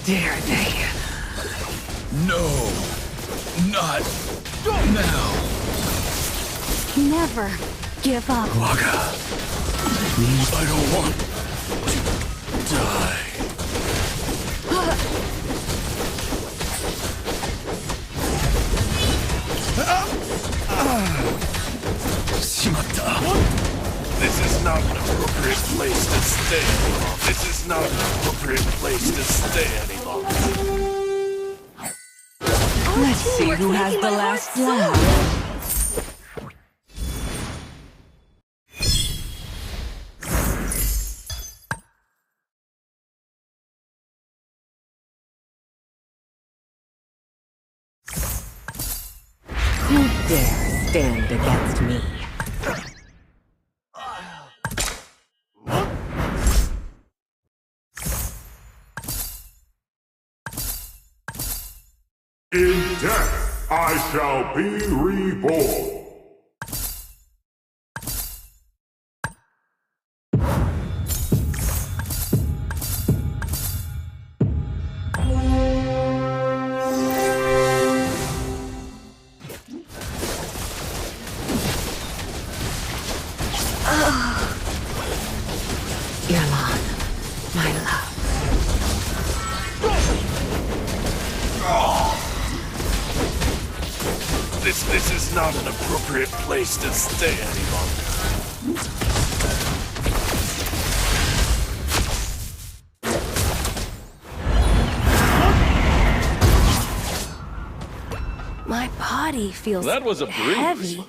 dare they? No, not now. Never give up. Waka, I don't want to die. Shimatta. This is not an appropriate place to stay any longer. This is not an appropriate place to stay any longer. Let's see who has the last laugh. Who dare stand against me? In death, I shall be reborn. Yalan, my love. This is not an appropriate place to stay any longer. My body feels That was a breeze. heavy.